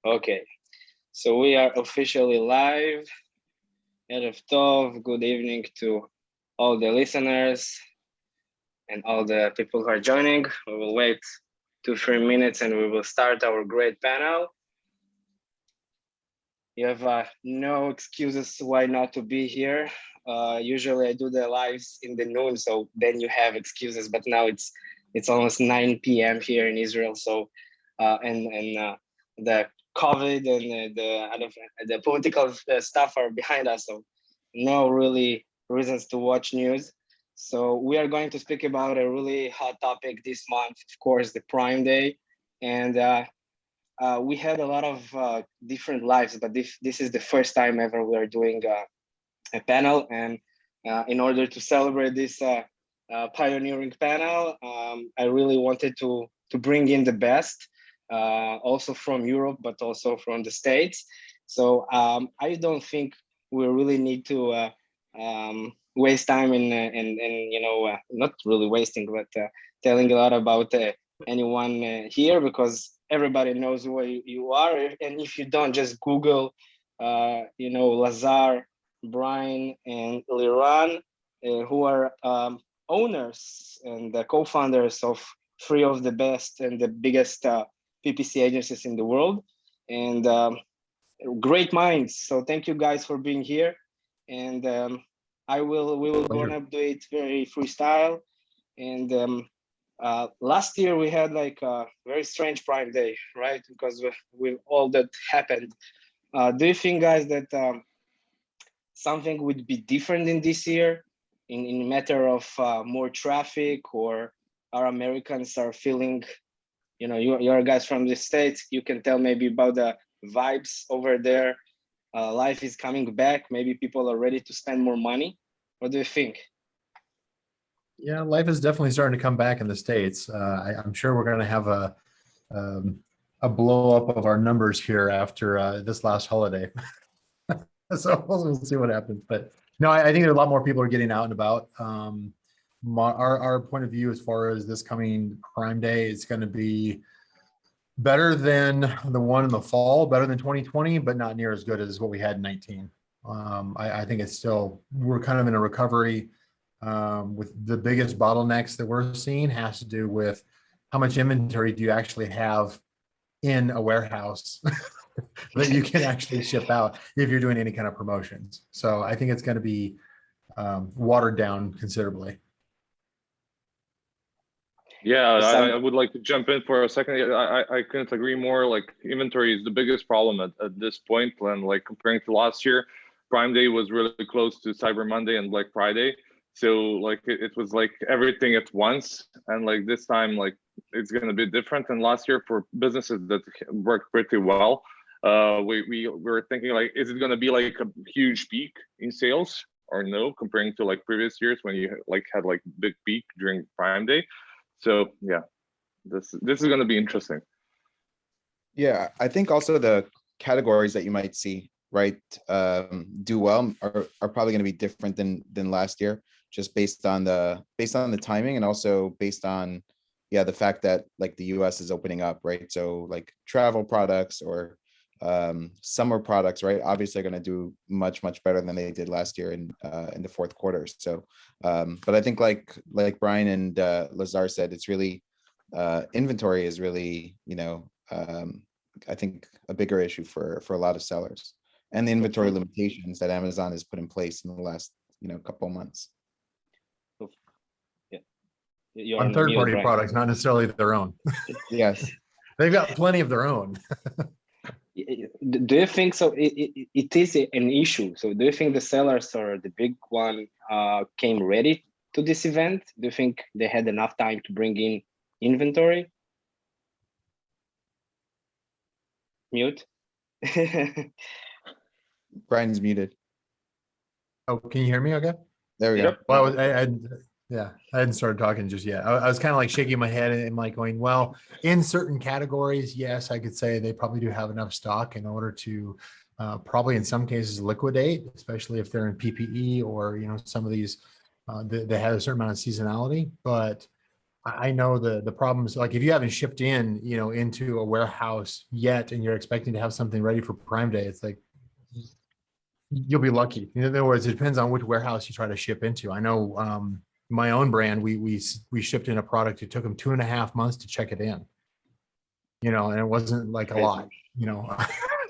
Okay, so we are officially live. Erev Tov, good evening to all the listeners and all the people who are joining. We will wait 2-3 minutes and we will start our great panel. You have no excuses why not to be here. Usually I do the lives in the noon, so then you have excuses, but now it's almost 9 p.m. here in Israel. So, the COVID and the political stuff are behind us, so no really reasons to watch news. So we are going to speak about a really hot topic this month, of course, the Prime Day. And we had a lot of different lives, but this is the first time ever we are doing a panel. And in order to celebrate this pioneering panel, I really wanted to bring in the best, also from Europe, but also from the States. So I don't think we really need to waste time in not really wasting, but telling a lot about anyone here, because everybody knows who you are. And if you don't, just Google, Lazar, Brian, and Liran, who are owners and the co-founders of three of the best and the biggest PPC agencies in the world, and great minds. So thank you guys for being here. And we will gonna do it very freestyle. And last year we had like a very strange Prime Day, right? Because with all that happened. Do you think, guys, that something would be different in this year in matter of more traffic, or our Americans are feeling, you're guys from the States, you can tell maybe about the vibes over there. Life is coming back. Maybe people are ready to spend more money. What do you think? Yeah, life is definitely starting to come back in the States. I'm sure we're going to have a blow up of our numbers here after this last holiday. So we'll see what happens. But no, I think there are a lot more people are getting out and about. Our point of view as far as this coming Prime Day, it's going to be better than the one in the fall, better than 2020, but not near as good as what we had in 19. I think it's still, we're kind of in a recovery. With the biggest bottlenecks that we're seeing has to do with how much inventory do you actually have in a warehouse that you can actually ship out if you're doing any kind of promotions. So I think it's going to be watered down considerably. Yeah, I would like to jump in for a second. I couldn't agree more. Like, inventory is the biggest problem at this point. And like comparing to last year, Prime Day was really close to Cyber Monday and Black Friday. So like it was like everything at once. And like this time, like it's going to be different than last year for businesses that worked pretty well. We were thinking like, is it going to be like a huge peak in sales or no, comparing to like previous years when you like had like big peak during Prime Day. So yeah, this is going to be interesting. Yeah, I think also the categories that you might see, right, do well are probably going to be different than last year, just based on the timing, and also based on the fact that like the US is opening up, right? So like travel products or summer products, right, obviously are going to do much better than they did last year in the fourth quarter. So but I think like Brian and Lazar said, it's really inventory is really I think a bigger issue for a lot of sellers, and the inventory limitations that Amazon has put in place in the last couple of months. Yeah, on third-party products, not necessarily their own. Yes, they've got plenty of their own. Do you think so? It is an issue. So do you think the sellers or the big one came ready to this event? Do you think they had enough time to bring in inventory? Mute. Brian's muted. Oh, can you hear me okay? There we go. Well, I hadn't started talking just yet. I was kind of like shaking my head and like going, well, in certain categories, yes, I could say they probably do have enough stock in order to probably in some cases liquidate, especially if they're in PPE or some of these they have a certain amount of seasonality. But I know the problems, like if you haven't shipped in, into a warehouse yet, and you're expecting to have something ready for Prime Day, it's like, you'll be lucky. In other words, it depends on which warehouse you try to ship into. I know my own brand, we shipped in a product. It took them 2.5 months to check it in, and it wasn't like a lot,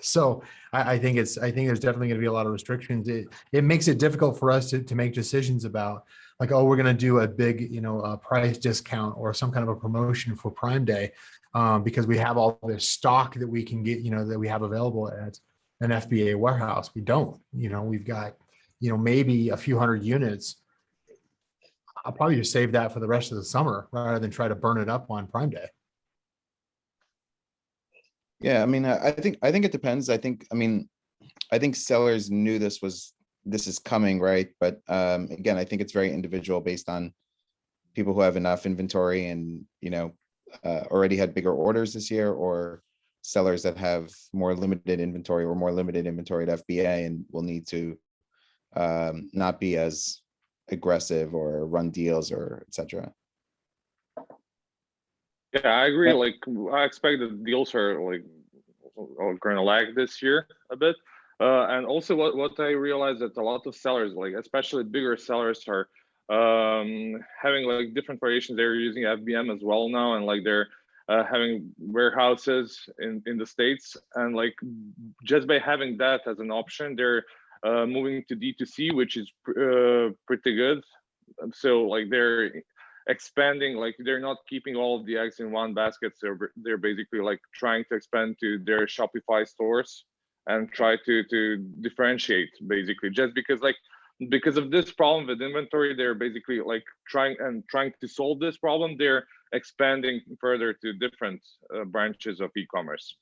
So I think there's definitely going to be a lot of restrictions. It makes it difficult for us to make decisions about like, oh, we're going to do a big, a price discount or some kind of a promotion for Prime Day, because we have all this stock that we can get, that we have available at an FBA warehouse. We don't, we've got, maybe a few hundred units. I'll probably just save that for the rest of the summer rather than try to burn it up on Prime Day. Yeah, I mean, I think it depends. I think sellers knew this is coming, right? But again, I think it's very individual based on people who have enough inventory and already had bigger orders this year, or sellers that have more limited inventory or more limited inventory at FBA and will need to not be as aggressive or run deals or etc. Yeah, I agree. Like, I expect the deals are going to lag this year a bit. And also what I realized that a lot of sellers, like especially bigger sellers, are having like different variations. They're using FBM as well now, and like they're having warehouses in the States. And like just by having that as an option, they're moving to D2C, which is pretty good. So like they're expanding, like they're not keeping all of the eggs in one basket. So they're basically like trying to expand to their Shopify stores and try to differentiate, basically, just because of this problem with inventory. They're basically like trying to solve this problem. They're expanding further to different branches of e-commerce.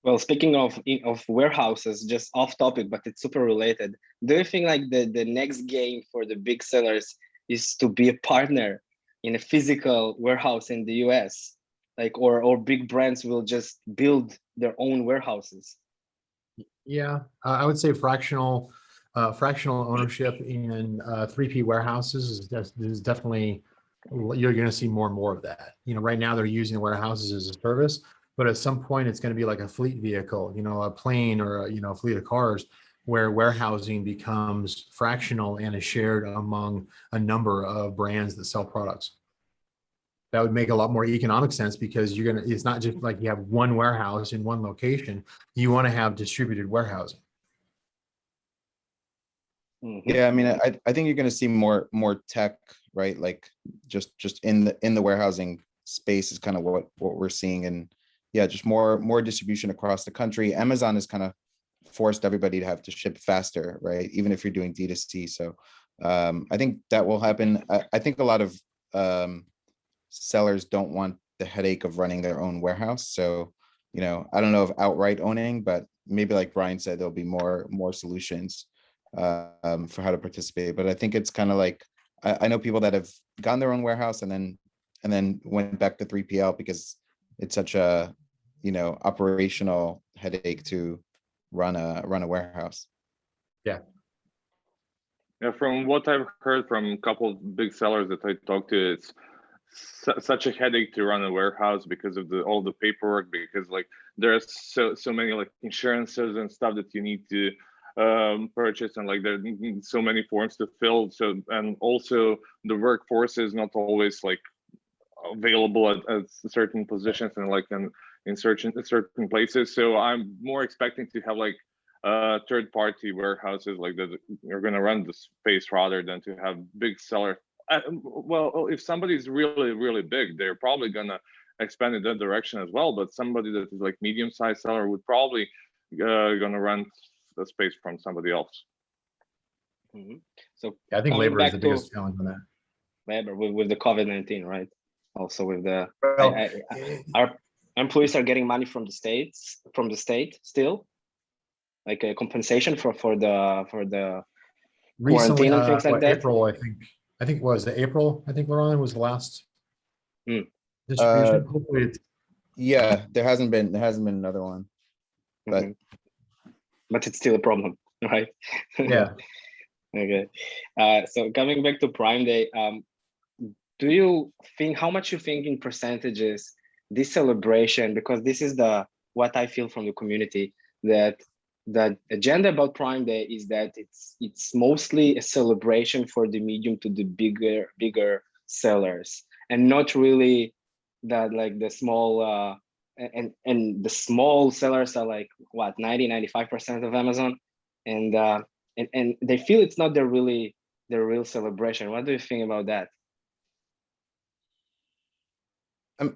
Well, speaking of warehouses, just off topic, but it's super related. Do you think like the next game for the big sellers is to be a partner in a physical warehouse in the US, like, or big brands will just build their own warehouses? Yeah, I would say fractional ownership in 3P warehouses is definitely, you're going to see more and more of that. Right now they're using warehouses as a service, but at some point it's going to be like a fleet vehicle, a plane or a fleet of cars, where warehousing becomes fractional and is shared among a number of brands that sell products. That would make a lot more economic sense, because it's not just like you have one warehouse in one location. You want to have distributed warehousing. Mm-hmm. Yeah, I mean, I think you're going to see more tech, right? Like just in the warehousing space is kind of what we're seeing. And yeah, just more distribution across the country. Amazon has kind of forced everybody to have to ship faster, right? Even if you're doing D2C. So I think that will happen. I think a lot of sellers don't want the headache of running their own warehouse. So, I don't know if outright owning, but maybe like Brian said, there'll be more solutions for how to participate. But I think it's kind of like, I know people that have gotten their own warehouse and then went back to 3PL because it's such a, operational headache to run a warehouse. Yeah. Yeah, from what I've heard from a couple of big sellers that I talked to, it's such a headache to run a warehouse because of all the paperwork, because like there's so many like insurances and stuff that you need to purchase, and like there's so many forms to fill. So, and also the workforce is not always like available at certain positions and like in certain places. So I'm more expecting to have like third-party warehouses like that are going to run the space rather than to have big seller. Well, if somebody's really big, they're probably going to expand in that direction as well. But somebody that is like medium-sized seller would probably going to rent the space from somebody else. Mm-hmm. So yeah, I think labor is the biggest challenge on that. Labor with the COVID-19, right? Also with the Well, our employees are getting money from the state still, like a compensation for the recently, quarantine and things like that. April, I think was it April? I think Laurent was the last distribution. Hopefully it's, yeah, there hasn't been another one, but but it's still a problem, right? Yeah. Okay. So coming back to Prime Day, do you think, how much you think in percentages this celebration, because this is what I feel from the community, that the agenda about Prime Day is that it's mostly a celebration for the medium to the bigger sellers, and not really that like the small and the small sellers are like what 95% of Amazon, and they feel it's not their real celebration. What do you think about that? Go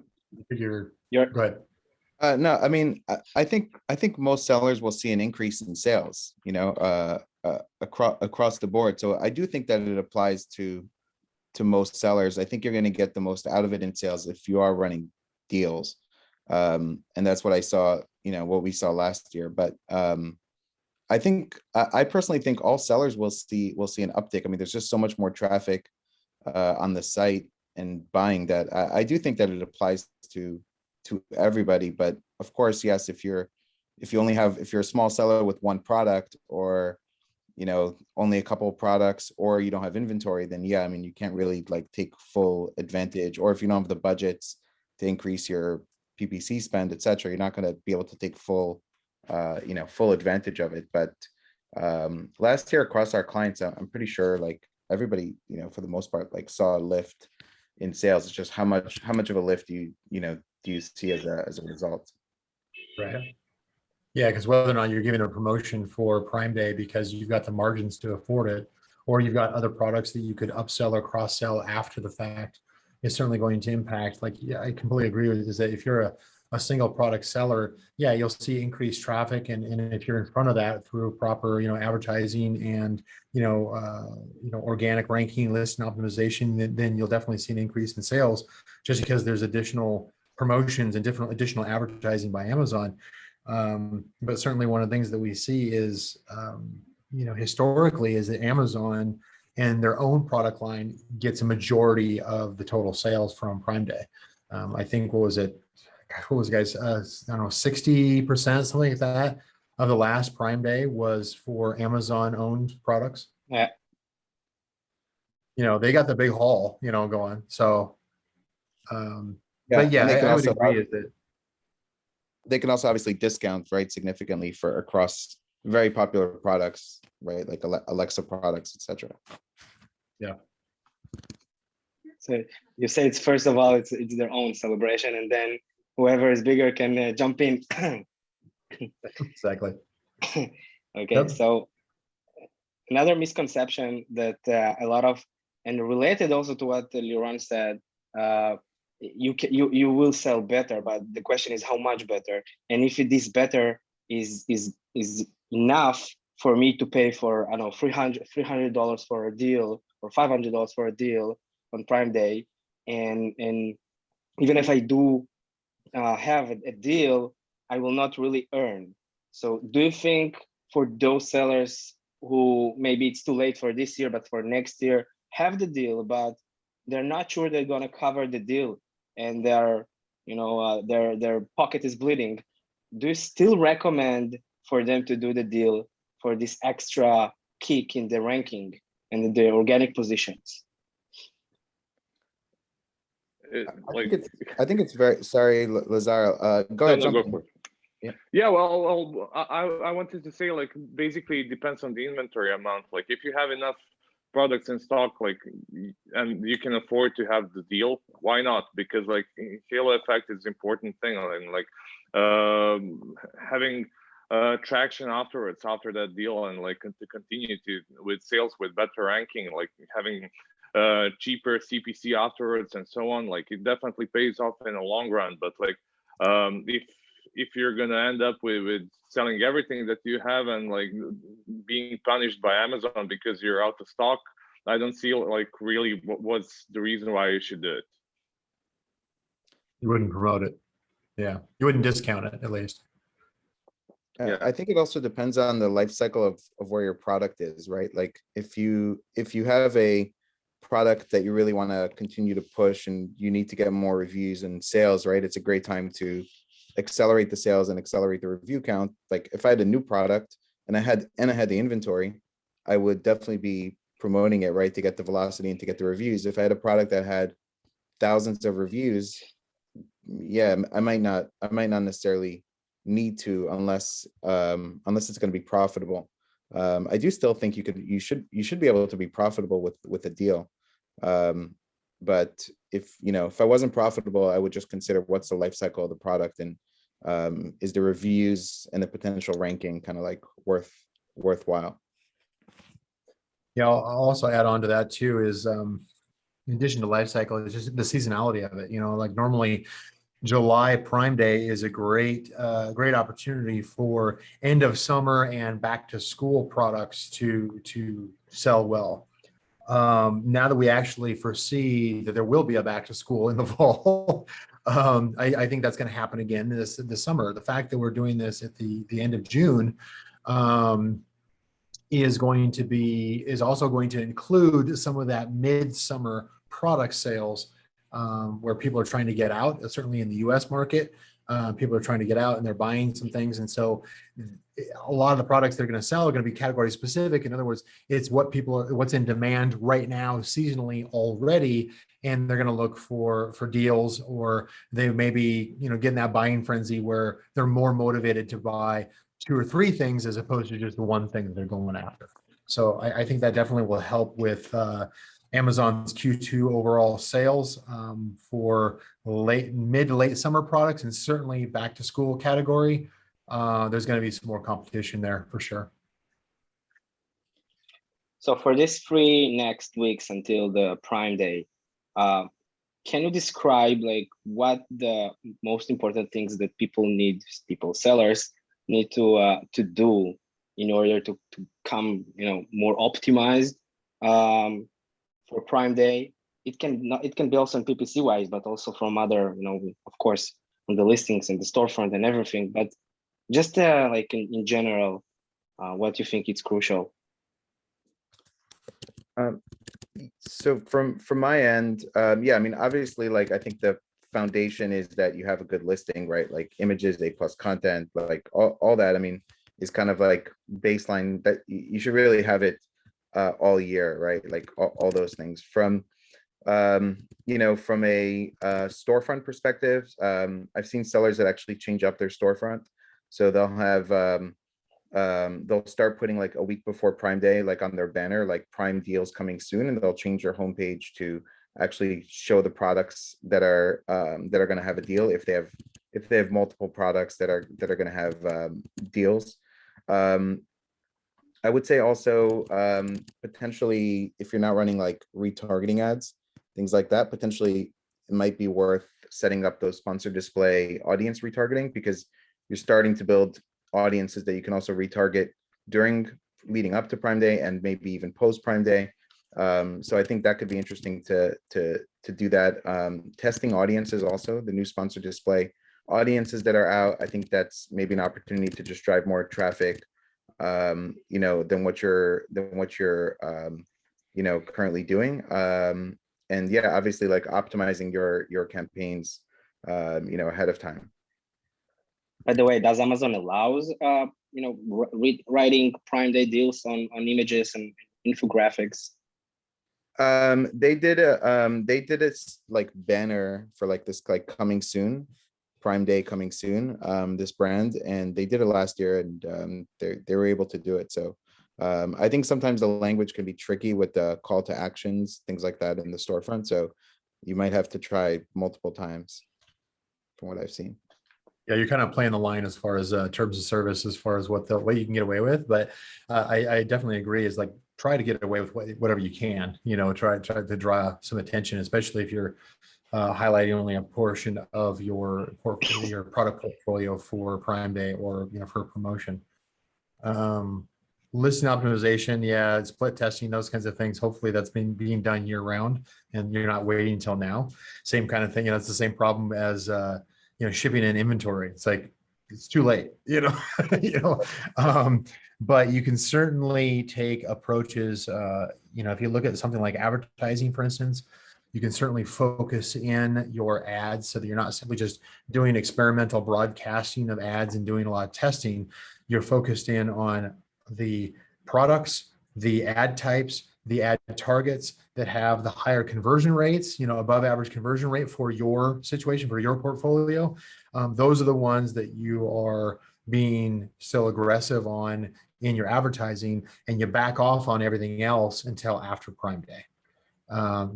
ahead. No, I mean, I think most sellers will see an increase in sales, you know, across the board. So I do think that it applies to most sellers. I think you're going to get the most out of it in sales if you are running deals, and that's what I saw, you know, what we saw last year. But I personally think all sellers will see an uptick. I mean, there's just so much more traffic on the site and buying that I do think that it applies to everybody. But of course, yes, if you're a small seller with one product, or you know, only a couple of products, or you don't have inventory, then yeah, I mean, you can't really like take full advantage. Or if you don't have the budgets to increase your PPC spend, etc., you're not going to be able to take full advantage of it. But last year across our clients, I'm pretty sure like everybody, you know, for the most part, like saw a lift in sales. It's just how much of a lift do you see as a result? Right. Yeah, because whether or not you're giving a promotion for Prime Day because you've got the margins to afford it, or you've got other products that you could upsell or cross-sell after the fact, is certainly going to impact. Like, yeah, I completely agree with you, is that if you're a single product seller, yeah, you'll see increased traffic, and if you're in front of that through proper, you know, advertising and organic ranking, list and optimization, then you'll definitely see an increase in sales, just because there's additional promotions and additional advertising by Amazon. But certainly one of the things that we see is, historically, is that Amazon and their own product line gets a majority of the total sales from Prime Day. I think, what was it, guys? I don't know, 60%, something like that, of the last Prime Day was for Amazon owned products. Yeah. You know, they got the big haul, you know, going. So, but yeah, I would agree with it. They can also obviously discount, right, significantly for across very popular products, right, like Alexa products, etc. Yeah. So you say it's, first of all, it's their own celebration, and then whoever is bigger can jump in. Exactly. Okay. Yep. So another misconception that a lot of, and related also to what Liran said, you will sell better, but the question is how much better, and if this better is enough for me to pay for, I don't know, $300 for a deal, or $500 for a deal on Prime Day, and even if I do have a deal, I will not really earn. So do you think for those sellers who maybe it's too late for this year, but for next year have the deal, but they're not sure they're going to cover the deal, and their pocket is bleeding, do you still recommend for them to do the deal for this extra kick in the ranking and the organic positions? I think it's very, sorry, Lazar, go ahead. No, go for it. Yeah. Well, I wanted to say, like, basically it depends on the inventory amount. Like, if you have enough products in stock, like, and you can afford to have the deal, why not? Because like halo effect is an important thing, and like having traction afterwards, after that deal, and like to continue with sales with better ranking, like having cheaper CPC afterwards and so on, like it definitely pays off in the long run. But like if you're gonna end up with selling everything that you have and like being punished by Amazon because you're out of stock, I don't see like really what's the reason why you should do it. You wouldn't promote it. Yeah, you wouldn't discount it, at least. Yeah, I think it also depends on the life cycle of where your product is, right? Like if you have a product that you really want to continue to push and you need to get more reviews and sales, right? It's a great time to accelerate the sales and accelerate the review count. Like if I had a new product and I had the inventory, I would definitely be promoting it, right, to get the velocity and to get the reviews. If I had a product that had thousands of reviews, yeah, I might not necessarily need to, unless it's going to be profitable. I do still think you should be able to be profitable with a deal. But if I wasn't profitable, I would just consider what's the life cycle of the product, and is the reviews and the potential ranking kind of like worthwhile. Yeah, I'll also add on to that too is in addition to life cycle, it's just the seasonality of it. Like normally July Prime Day is a great opportunity for end of summer and back to school products to sell well. Now that we actually foresee that there will be a back to school in the fall, I think that's going to happen again this summer. The fact that we're doing this at the end of June is also going to include some of that midsummer product sales where people are trying to get out. Certainly in the U.S. market, people are trying to get out and they're buying some things, and so a lot of the products they're going to sell are going to be category specific. In other words, it's what's in demand right now seasonally already, and they're going to look for deals, or they may be getting that buying frenzy where they're more motivated to buy 2 or 3 things as opposed to just the one thing that they're going after. So I think that definitely will help with Amazon's Q2 overall sales for mid to late summer products, and certainly back to school category. There's going to be some more competition there for sure. So for this 3 next weeks until the Prime Day, can you describe like what the most important things that sellers need to do in order to come more optimized for Prime Day? It can be also in PPC wise, but also from other of course on the listings and the storefront and everything. But just like in general, what you think is crucial? So from my end, yeah, I mean, obviously, like I think the foundation is that you have a good listing, right? Like images, A+ content, like all that, I mean, is kind of like baseline that you should really have it all year, right? Like all those things. From from a storefront perspective, I've seen sellers that actually change up their storefront. So they'll have they'll start putting like a week before Prime Day, like on their banner, like Prime deals coming soon, and they'll change their homepage to actually show the products that are going to have a deal, if they have multiple products that are going to have deals. I would say also potentially, if you're not running like retargeting ads, things like that, potentially it might be worth setting up those sponsored display audience retargeting, because you're starting to build audiences that you can also retarget leading up to Prime Day and maybe even post Prime Day. So I think that could be interesting to do that. Testing audiences also, the new sponsored display audiences that are out. I think that's maybe an opportunity to just drive more traffic, than what you're currently doing. And yeah, obviously like optimizing your campaigns, ahead of time. By the way, does Amazon allows writing Prime Day deals on images and infographics? They did a like banner for like this like coming soon, Prime Day coming soon, this brand, and they did it last year, and they were able to do it. So I think sometimes the language can be tricky with the call to actions, things like that in the storefront. So you might have to try multiple times from what I've seen. Yeah, you're kind of playing the line as far as terms of service, as far as what you can get away with. But I definitely agree, is like try to get away with whatever you can, try to draw some attention, especially if you're highlighting only a portion of your product portfolio for Prime Day or for promotion. Listing optimization, yeah, split testing, those kinds of things. Hopefully that's being done year round, and you're not waiting until now. Same kind of thing. It's the same problem as shipping and inventory. It's like it's too late, but you can certainly take approaches. If you look at something like advertising, for instance, you can certainly focus in your ads so that you're not simply just doing experimental broadcasting of ads and doing a lot of testing. You're focused in on the products, the ad types, the ad targets that have the higher conversion rates, above average conversion rate for your situation, for your portfolio. Those are the ones that you are being still aggressive on in your advertising, and you back off on everything else until after Prime Day,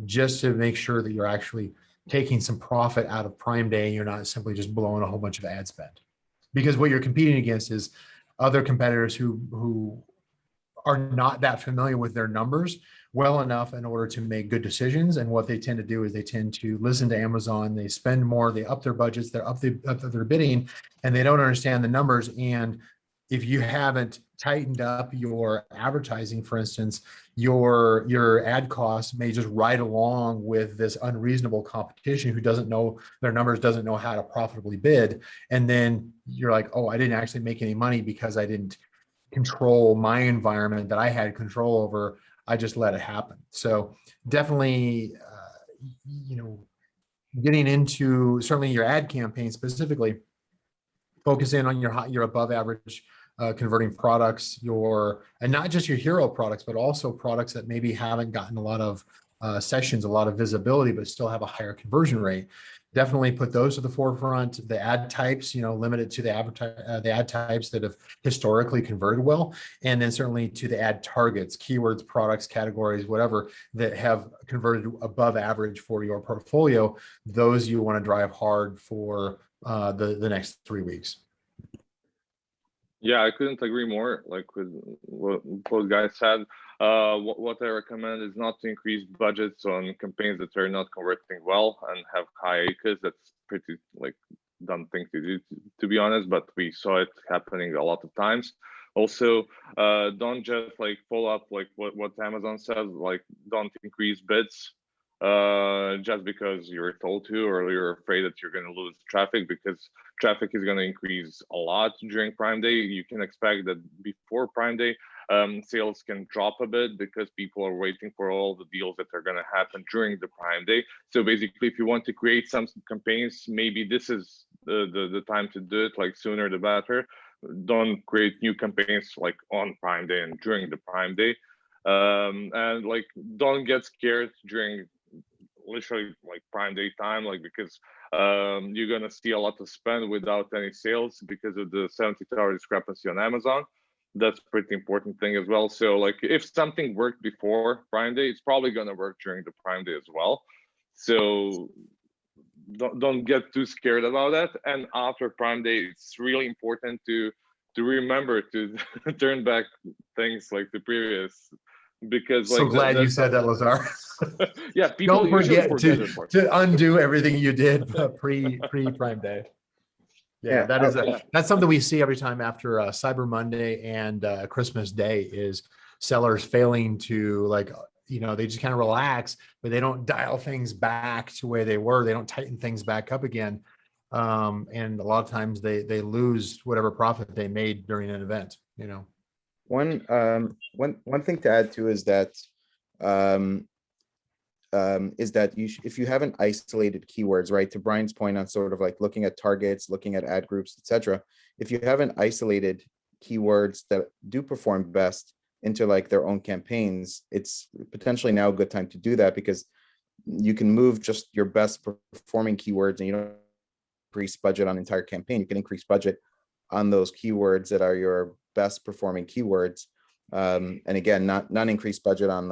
just to make sure that you're actually taking some profit out of Prime Day. You're not simply just blowing a whole bunch of ad spend, because what you're competing against is other competitors who are not that familiar with their numbers well enough in order to make good decisions. And what they tend to do is they tend to listen to Amazon, they spend more, they up their budgets, they're up their bidding, and they don't understand the numbers. And if you haven't tightened up your advertising, for instance, your ad costs may just ride along with this unreasonable competition who doesn't know their numbers, doesn't know how to profitably bid. And then you're like, oh, I didn't actually make any money because I didn't control my environment that I had control over. I just let it happen. So definitely, getting into certainly your ad campaign specifically, focus in on your above average converting products, and not just your hero products, but also products that maybe haven't gotten a lot of sessions, a lot of visibility, but still have a higher conversion rate. Definitely put those to the forefront. The ad types, limited to the ad types that have historically converted well, and then certainly to the ad targets, keywords, products, categories, whatever, that have converted above average for your portfolio. Those you want to drive hard for the next 3 weeks. Yeah, I couldn't agree more. Like with what both guys said, what I recommend is not to increase budgets on campaigns that are not converting well and have high ACOs. That's pretty dumb thing to do, to be honest. But we saw it happening a lot of times. Also, don't just follow up what Amazon says. Don't increase bids just because you're told to, or you're afraid that you're going to lose traffic, because traffic is going to increase a lot during Prime Day. You can expect that before Prime Day, sales can drop a bit because people are waiting for all the deals that are going to happen during the Prime Day. So basically, if you want to create some campaigns, maybe this is the time to do it, sooner the better. Don't create new campaigns on Prime Day and during the Prime Day. And don't get scared during literally Prime Day time, because you're gonna see a lot of spend without any sales because of the 72-hour discrepancy on Amazon. That's a pretty important thing as well. So if something worked before Prime Day, it's probably gonna work during the Prime Day as well. So don't get too scared about that. And after Prime Day, it's really important to remember to turn back things like the previous. Because so glad you said that, Lazar. Yeah, people don't forget forget to undo everything you did pre Prime Day. Yeah, that's something we see every time after Cyber Monday and Christmas Day, is sellers failing to they just kind of relax, but they don't dial things back to where they were. They don't tighten things back up again, and a lot of times they lose whatever profit they made during an event. One thing to add to is that if you haven't isolated keywords, right, to Brian's point on sort of looking at targets, looking at ad groups, etc. If you haven't isolated keywords that do perform best into their own campaigns, it's potentially now a good time to do that, because you can move just your best performing keywords, and you don't increase budget on entire campaign. You can increase budget on those keywords that are your best performing keywords, and again, not increase budget on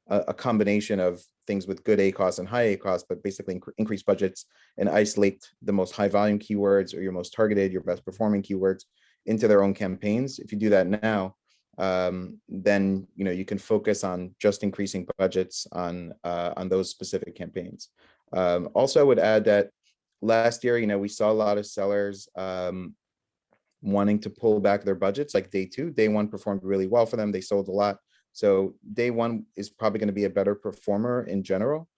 a combination of things with good ACOS and high ACOS, but basically increase budgets and isolate the most high volume keywords, or your most targeted, your best performing keywords, into their own campaigns. If you do that now, then you can focus on just increasing budgets on those specific campaigns. Also, I would add that last year, we saw a lot of sellers wanting to pull back their budgets. Day 2, day 1 performed really well for them. They sold a lot. So day 1 is probably going to be a better performer in general.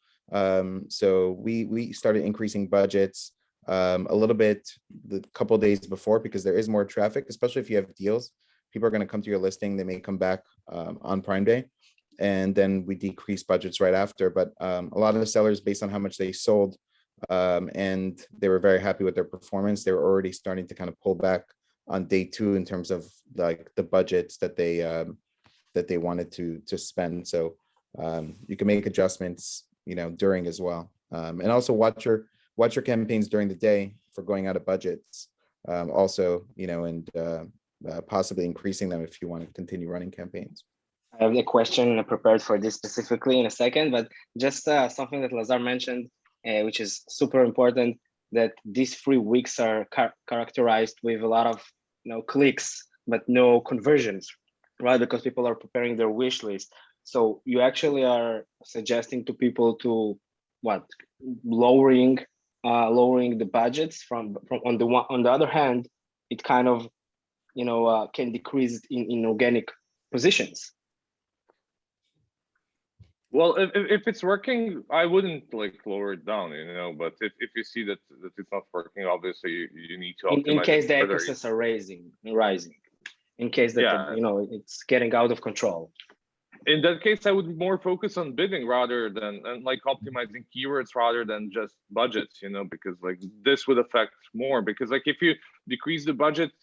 So we started increasing budgets a little bit the couple days before, because there is more traffic, especially if you have deals. People are going to come to your listing. They may come back on Prime Day, and then we decrease budgets right after. But a lot of the sellers, based on how much they sold, and they were very happy with their performance, they were already starting to kind of pull back on day 2 in terms of the budgets that they wanted to spend. So You can make adjustments, during as well. And also watch your campaigns during the day for going out of budgets. Also, and possibly increasing them if you want to continue running campaigns. I have a question prepared for this specifically in a second, but just something that Lazar mentioned, which is super important, that these 3 weeks are characterized with a lot of clicks, but no conversions, right? Because people are preparing their wish list. So you actually are suggesting to people to lowering the budgets from on the other hand, it kind of can decrease in organic positions. Well, if it's working, I wouldn't lower it down, but if you see that it's not working, obviously you need to optimize in case the further. ecosystems are rising, in case that it's getting out of control. In that case, I would more focus on bidding rather than optimizing keywords rather than just budgets, because this would affect more, because if you decrease the budget,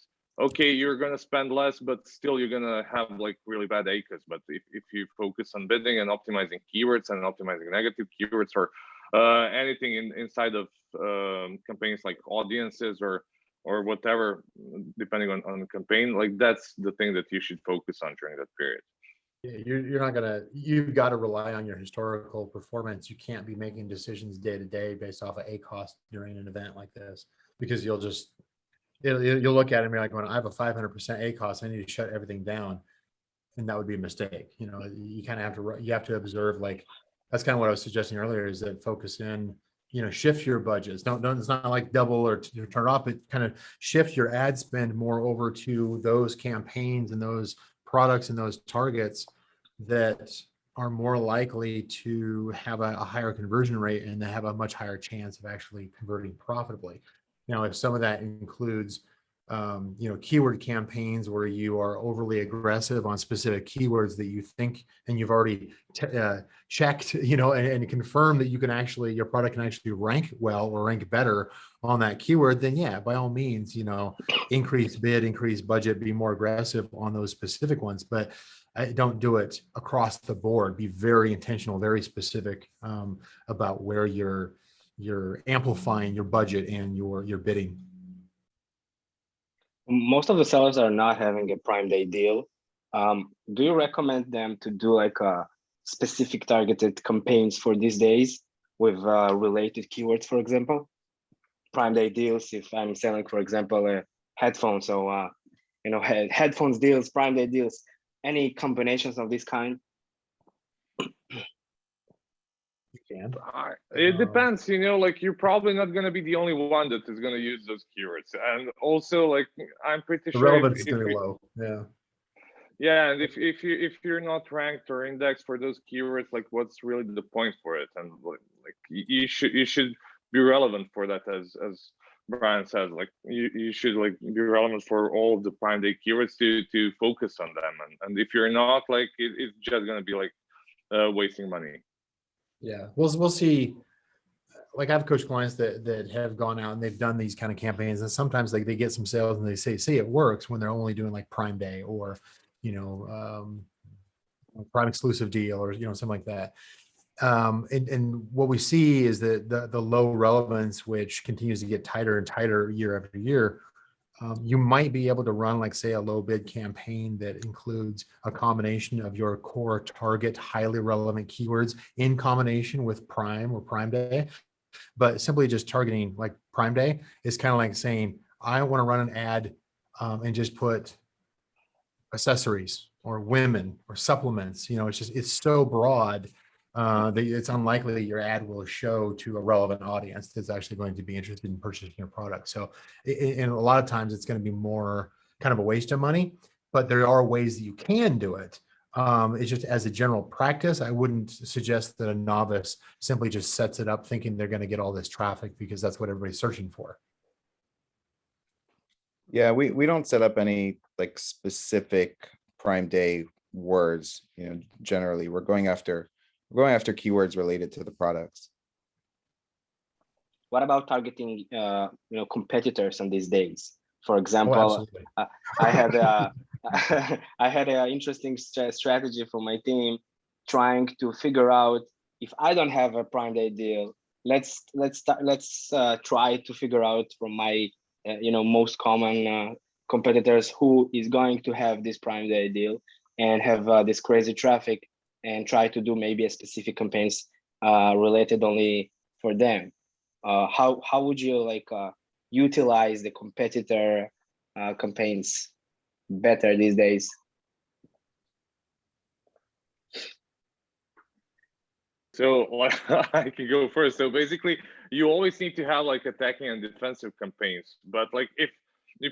okay, you're going to spend less, but still you're going to have really bad ACOS. But if you focus on bidding and optimizing keywords and optimizing negative keywords or anything inside of campaigns like audiences or whatever, depending on the campaign, that's the thing that you should focus on during that period. You're not gonna. You've got to rely on your historical performance. You can't be making decisions day to day based off of ACOS during an event like this, because you'll look at it and be like, when I have a 500% ACOS, I need to shut everything down, and that would be a mistake. You kind of have to observe. That's kind of what I was suggesting earlier, is that focus in. Shift your budgets. Don't. It's not like double or turn off. But kind of shift your ad spend more over to those campaigns and those products and those targets that are more likely to have a higher conversion rate and have a much higher chance of actually converting profitably. If some of that includes, keyword campaigns where you are overly aggressive on specific keywords that you think, and you've already checked, and confirmed that your product can actually rank well or rank better on that keyword, then yeah, by all means, increase bid, increase budget, be more aggressive on those specific ones, but don't do it across the board. Be very intentional, very specific about where you're amplifying your budget and your bidding. Most of the sellers are not having a Prime Day deal. Do you recommend them to do a specific targeted campaigns for these days with related keywords, for example? Prime Day deals, if I'm selling, for example, a headphone. So, headphones deals, Prime Day deals, any combinations of this kind? It depends, you're probably not going to be the only one that is going to use those keywords. And also, I'm pretty sure the relevance is going to be low. Yeah, and if you're not ranked or indexed for those keywords, what's really the point for it? And you should be relevant for that, as Brian says. You should be relevant for all of the Prime Day keywords to focus on them. And if you're not, it's just going to be wasting money. Yeah, we'll see. I've coached clients that have gone out and they've done these kind of campaigns, and sometimes they get some sales and they say it works when they're only doing Prime Day or Prime exclusive deal or something like that. And what we see is that the low relevance, which continues to get tighter and tighter year after year. You might be able to run, say, a low bid campaign that includes a combination of your core target, highly relevant keywords in combination with Prime or Prime Day. But simply just targeting Prime Day is kind of like saying, I want to run an ad and just put accessories or women or supplements. It's so broad that it's unlikely that your ad will show to a relevant audience that's actually going to be interested in purchasing your product. So, and a lot of times it's going to be more kind of a waste of money, but there are ways that you can do it. It's just, as a general practice, I wouldn't suggest that a novice simply just sets it up thinking they're going to get all this traffic because that's what everybody's searching for. Yeah, we don't set up any specific Prime Day words. Generally we're going after keywords related to the products. What about targeting, competitors on these days? For example, I had an interesting strategy for my team trying to figure out, if I don't have a Prime Day deal, let's try to figure out from my most common competitors who is going to have this Prime Day deal and have this crazy traffic, and try to do maybe a specific campaigns related only for them. How would you utilize the competitor campaigns better these days? So I can go first. So basically, you always need to have like attacking and defensive campaigns. But like if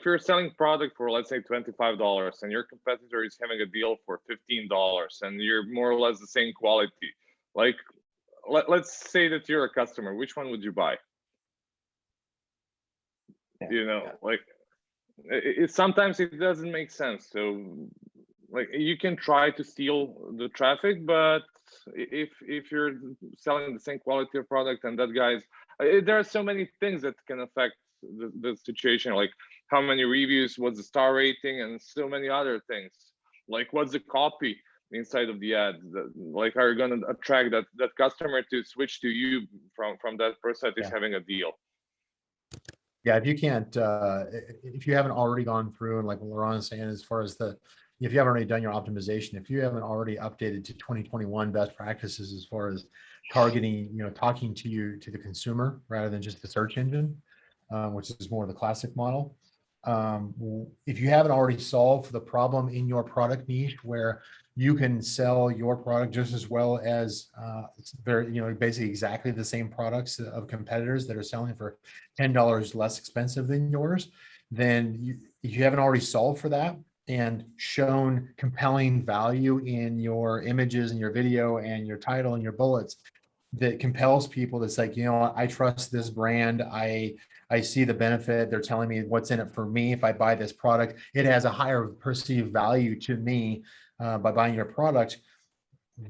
you're selling product for, let's say, $25 and your competitor is having a deal for $15 and you're more or less the same quality, like let's say that you're a customer, which one would you buy? Like sometimes it doesn't make sense. So like you can try to steal the traffic, but if you're selling the same quality of product and that guy's, there are so many things that can affect the situation, like how many reviews, what's the star rating, and so many other things. Like what's the copy inside of the ad? Like are you going to attract that customer to switch to you from that person that is having a deal? Yeah, if you can't, if you haven't already gone through, and like Laurent is saying, as far as if you haven't already done your optimization, if you haven't already updated to 2021 best practices as far as targeting, talking to the consumer rather than just the search engine, which is more the classic model. If you haven't already solved the problem in your product niche where you can sell your product just as well as basically exactly the same products of competitors that are selling for $10 less expensive than yours, then if you haven't already solved for that and shown compelling value in your images and your video and your title and your bullets that compels people, that's like, I trust this brand. I see the benefit. They're telling me what's in it for me. If I buy this product, it has a higher perceived value to me by buying your product.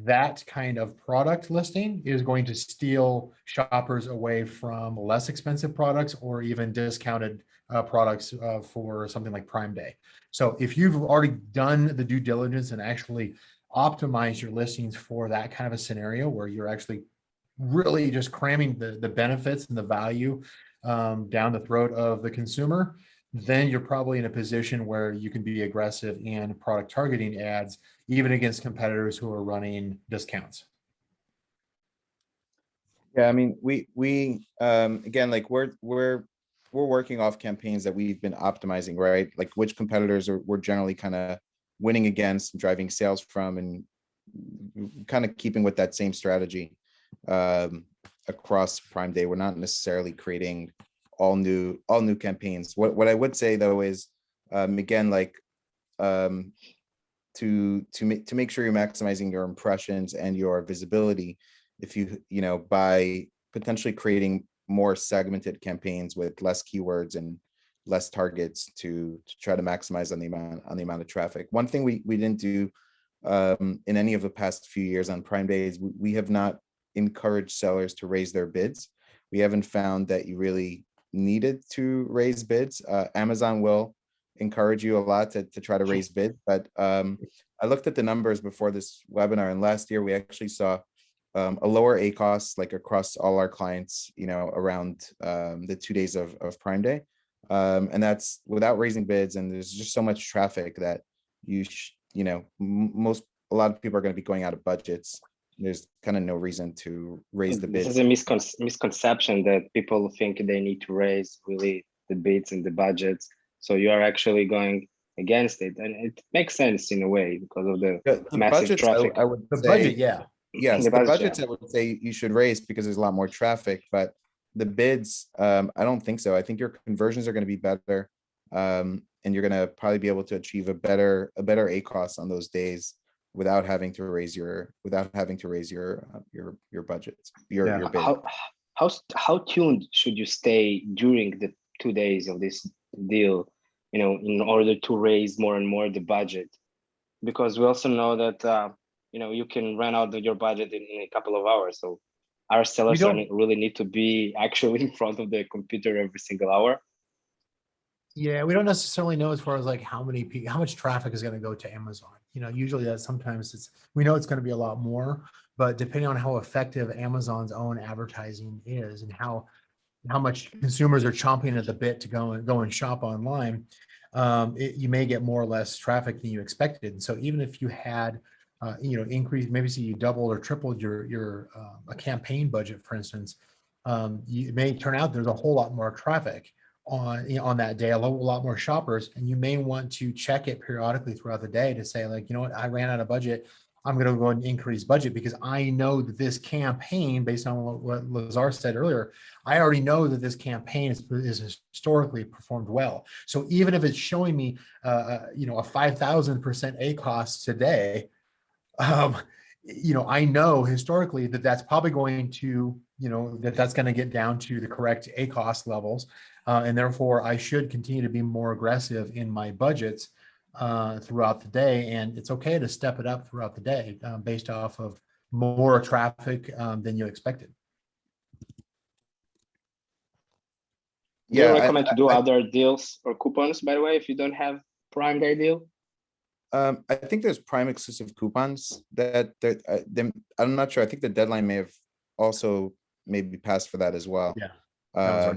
That kind of product listing is going to steal shoppers away from less expensive products or even discounted products for something like Prime Day. So if you've already done the due diligence and actually optimize your listings for that kind of a scenario where you're actually really just cramming the benefits and the value down the throat of the consumer, then you're probably in a position where you can be aggressive in product targeting ads, even against competitors who are running discounts. Yeah, I mean, we again, like we're working off campaigns that we've been optimizing, right? Like which competitors we're generally kind of winning against and driving sales from, and kind of keeping with that same strategy across Prime Day. We're not necessarily creating all new campaigns. What I would say though is, again, like to make sure you're maximizing your impressions and your visibility, if by potentially creating more segmented campaigns with less keywords and less targets to try to maximize on the amount of traffic. One thing we didn't do in any of the past few years on Prime Days, we have not encouraged sellers to raise their bids. We haven't found that you really needed to raise bids. Amazon will encourage you a lot to try to raise bids, but I looked at the numbers before this webinar, and last year we actually saw a lower ACoS like across all our clients, around the 2 days of Prime Day, and that's without raising bids. And there's just so much traffic that a lot of people are going to be going out of budgets. There's kind of no reason to raise the bids. This is a misconception that people think they need to raise really the bids and the budgets. So you are actually going against it, and it makes sense in a way because of the massive budgets, traffic. I would say, budget, yeah. Yes, the budgets I would say you should raise because there's a lot more traffic, but the bids, I don't think so. I think your conversions are going to be better, and you're going to probably be able to achieve a better ACoS on those days without having to raise your budgets, your bid. How tuned should you stay during the 2 days of this deal, in order to raise more and more the budget? Because we also know that you can run out of your budget in a couple of hours. So our sellers don't really need to be actually in front of the computer every single hour. Yeah, we don't necessarily know as far as like how much traffic is going to go to Amazon. Usually that sometimes we know it's going to be a lot more, but depending on how effective Amazon's own advertising is and how much consumers are chomping at the bit to go and shop online, you may get more or less traffic than you expected. And so even if you had, increase, maybe see you doubled or tripled your a campaign budget, for instance, it may turn out there's a whole lot more traffic on that day, a lot more shoppers, and you may want to check it periodically throughout the day to say, like, what, I ran out of budget. I'm going to go ahead and increase budget because I know that this campaign, based on what Lazar said earlier, I already know that this campaign is historically performed well. So even if it's showing me, a 5,000% ACoS today, I know historically that that's probably going to, that's going to get down to the correct ACoS levels. And therefore I should continue to be more aggressive in my budgets throughout the day. And it's okay to step it up throughout the day based off of more traffic than you expected. Do you recommend to do other deals or coupons, by the way, if you don't have Prime Day deal? I think there's Prime exclusive coupons that I'm not sure. I think the deadline may have also maybe passed for that as well. Yeah.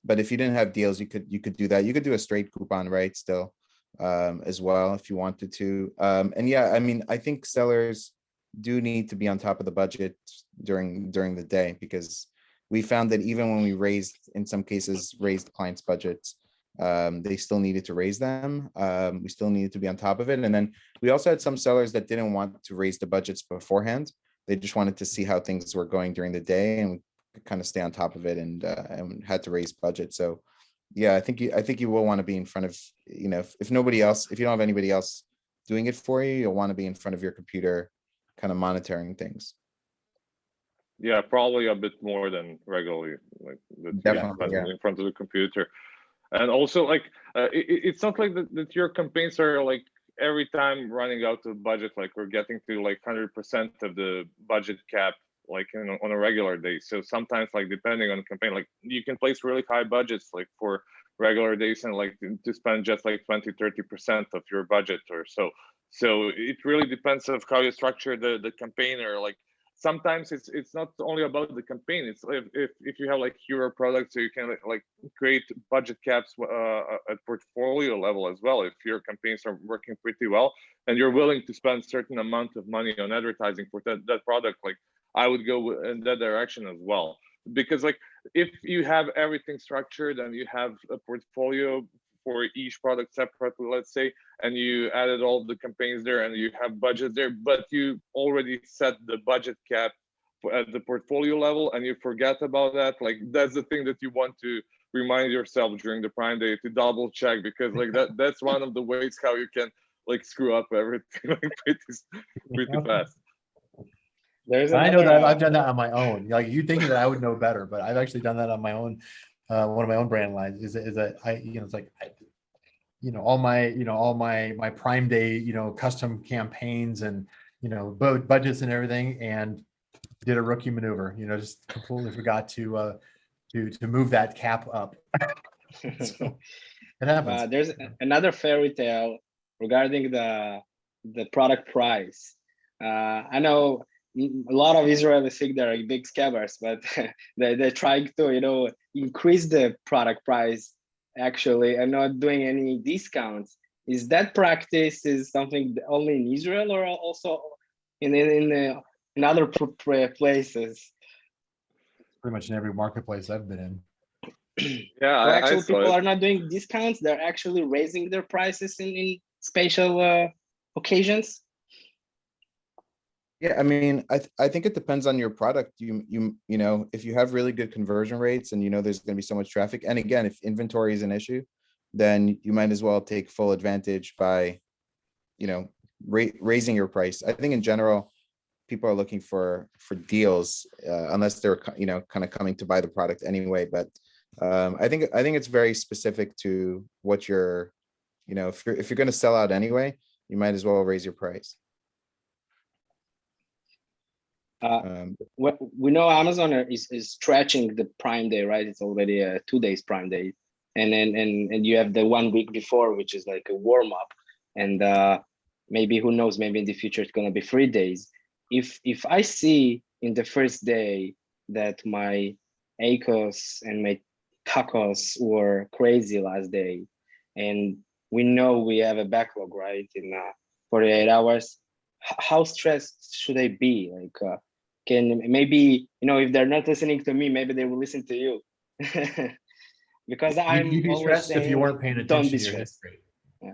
But if you didn't have deals, you could do that. You could do a straight coupon, right? Still, as well, if you wanted to. And yeah, I mean, I think sellers do need to be on top of the budget during the day, because we found that even when we in some cases raised clients' budgets, they still needed to raise them. We still needed to be on top of it. And then we also had some sellers that didn't want to raise the budgets beforehand. They just wanted to see how things were going during the day, and we could kind of stay on top of it, and had to raise budget. So yeah, I think you will want to be in front of, if nobody else, if you don't have anybody else doing it for you, you'll want to be in front of your computer, kind of monitoring things. Yeah, probably a bit more than regularly, like Definitely, yeah. in front of the computer. And also, like, it's not like that your campaigns are like every time running out of budget, like we're getting to like 100% of the budget cap, like on a regular day. So sometimes, like, depending on the campaign, like you can place really high budgets like for regular days, and like to spend just like 20-30% of your budget or so. So it really depends of how you structure the campaign, or like sometimes it's not only about the campaign. It's if you have like hero products, so you can like create budget caps at portfolio level as well. If your campaigns are working pretty well and you're willing to spend certain amount of money on advertising for that product, like I would go in that direction as well. Because like if you have everything structured and you have a portfolio for each product separately, let's say, and you added all the campaigns there and you have budget there, but you already set the budget cap at the portfolio level and you forget about that, like that's the thing that you want to remind yourself during the Prime Day to double check, because like that's one of the ways how you can like screw up everything like pretty fast. I know that I've done that on my own. Like, you think that I would know better, but I've actually done that on my own. One of my own brand lines is that I, it's like, all my Prime Day, custom campaigns and, budgets and everything, and did a rookie maneuver, just completely forgot to move that cap up. So it happens. There's another fairy tale regarding the product price. I know a lot of Israelis think they're big scammers, but they're trying to, increase the product price actually and not doing any discounts. Is that practice is something only in Israel or also in other places? Pretty much in every marketplace I've been in. Yeah, so actually people are not doing discounts. They're actually raising their prices in special occasions. Yeah, I mean, I think it depends on your product. If you have really good conversion rates and there's going to be so much traffic, and again, if inventory is an issue, then you might as well take full advantage by, raising your price. I think in general, people are looking for deals unless they're kind of coming to buy the product anyway. But I think it's very specific to what you're, if you're going to sell out anyway, you might as well raise your price. We know Amazon is stretching the Prime Day, right? It's already 2 days Prime Day. and you have the 1 week before, which is like a warm up, and maybe who knows, maybe in the future it's gonna be 3 days. If I see in the first day that my ACOS and my tacos were crazy last day, and we know we have a backlog, right, in 48 hours, how stressed should I be? Like, can maybe, if they're not listening to me, maybe they will listen to you. Because I'm You'd be always stressed saying, if you weren't paying don't attention be to your stressed. history. Yeah.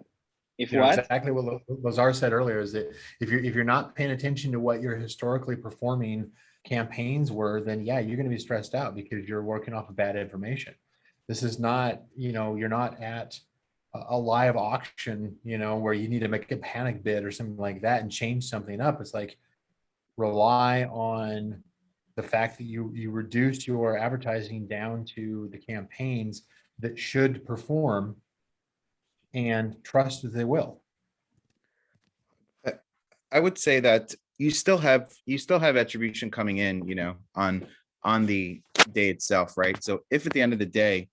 If You know, what? exactly what Lazar said earlier is that if you're not paying attention to what your historically performing campaigns were, then yeah, you're going to be stressed out because you're working off of bad information. This is not, you're not at a live auction, where you need to make a panic bid or something like that and change something up. It's like, rely on the fact that you reduced your advertising down to the campaigns that should perform, and trust that they will. I would say that you still have attribution coming in, on the day itself, right? So if at the end of the day,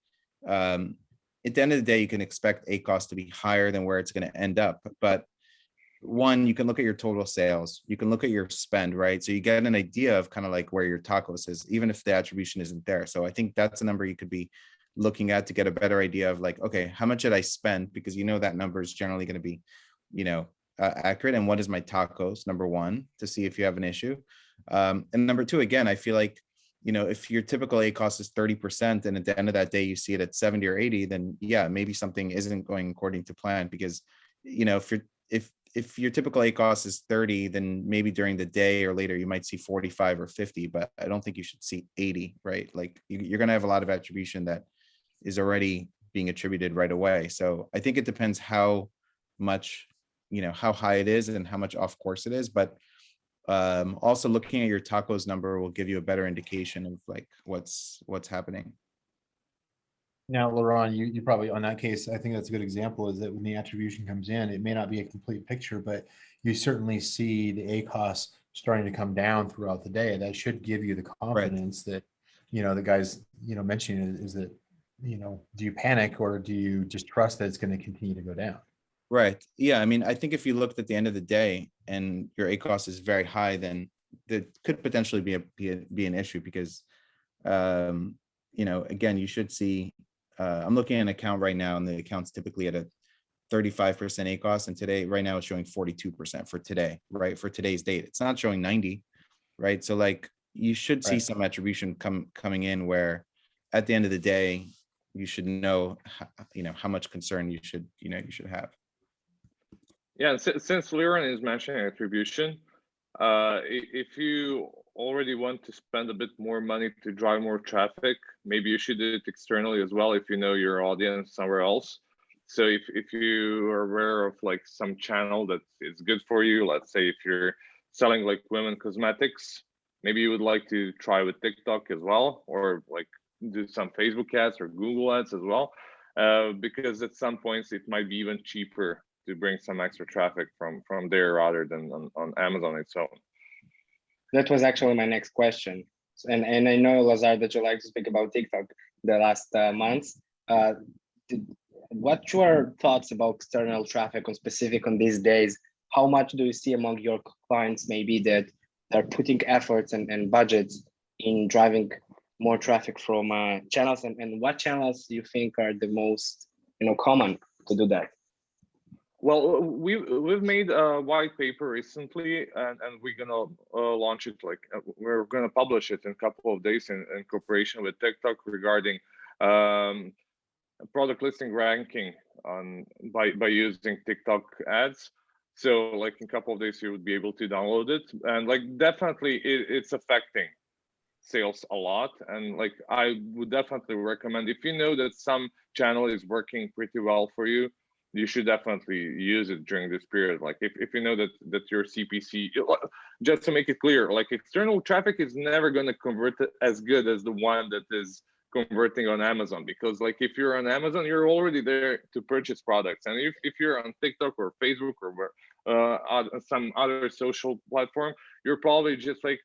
you can expect ACOS to be higher than where it's going to end up. But one, you can look at your total sales, you can look at your spend, right? So you get an idea of kind of like where your tacos is, even if the attribution isn't there. So I think that's a number you could be looking at to get a better idea of like, okay, how much did I spend? Because that number is generally going to be, accurate. And what is my tacos, number one, to see if you have an issue. And number two, again, I feel like, if your typical ACOS is 30% and at the end of that day you see it at 70 or 80, then yeah, maybe something isn't going according to plan. Because if your typical ACOS is 30, then maybe during the day or later you might see 45 or 50, but I don't think you should see 80, right? Like you're going to have a lot of attribution that is already being attributed right away. So I think it depends how much, how high it is and how much off course it is. But also looking at your tacos number will give you a better indication of like what's happening. Now, Laurent, you probably, on that case, I think that's a good example, is that when the attribution comes in, it may not be a complete picture, but you certainly see the ACOS starting to come down throughout the day. That should give you the confidence that, the guys, mentioning is that, do you panic or do you just trust that it's going to continue to go down? Right. Yeah. I mean, I think if you looked at the end of the day and your ACOS is very high, then that could potentially be an issue because, again, you should see, I'm looking at an account right now and the account's typically at a 35% ACOS, and right now it's showing 42% for today, right? For today's date, it's not showing 90, right? So like you should see some attribution coming in where at the end of the day, you should know, how much concern you should have. Yeah, since Liran is mentioning attribution, if you already want to spend a bit more money to drive more traffic, maybe you should do it externally as well if you know your audience somewhere else. So if you are aware of like some channel that is good for you, let's say if you're selling like women cosmetics, maybe you would like to try with TikTok as well, or like do some Facebook ads or Google ads as well, because at some points it might be even cheaper to bring some extra traffic from there rather than on Amazon itself. That was actually my next question. And I know, Lazar, that you like to speak about TikTok the last months. What's your thoughts about external traffic on these days? How much do you see among your clients maybe that they're putting efforts and budgets in driving more traffic from channels? And what channels do you think are the most common to do that? Well, we've made a white paper recently, and we're gonna launch it. Like we're gonna publish it in a couple of days in cooperation with TikTok regarding product listing ranking by using TikTok ads. So like in a couple of days you would be able to download it, and like definitely it's affecting sales a lot. And like I would definitely recommend, if you know that some channel is working pretty well for you, you should definitely use it during this period. Like if you know that your CPC, just to make it clear, like external traffic is never going to convert as good as the one that is converting on Amazon, because like if you're on Amazon, you're already there to purchase products, and if you're on TikTok or Facebook or some other social platform, you're probably just like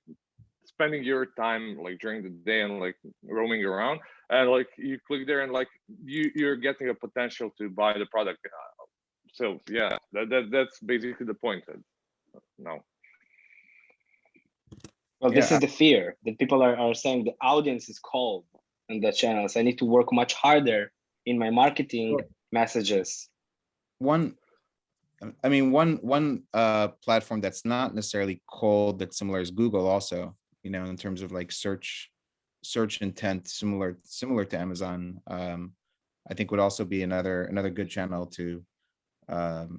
spending your time like during the day and like roaming around, and like you click there and like you're getting a potential to buy the product. So yeah, that's basically the point. No. Well, this is the fear that people are saying the audience is cold on the channels. I need to work much harder in my marketing messages. One platform that's not necessarily cold but similar is Google also, you know, in terms of like search intent, similar to Amazon. I think would also be another good channel to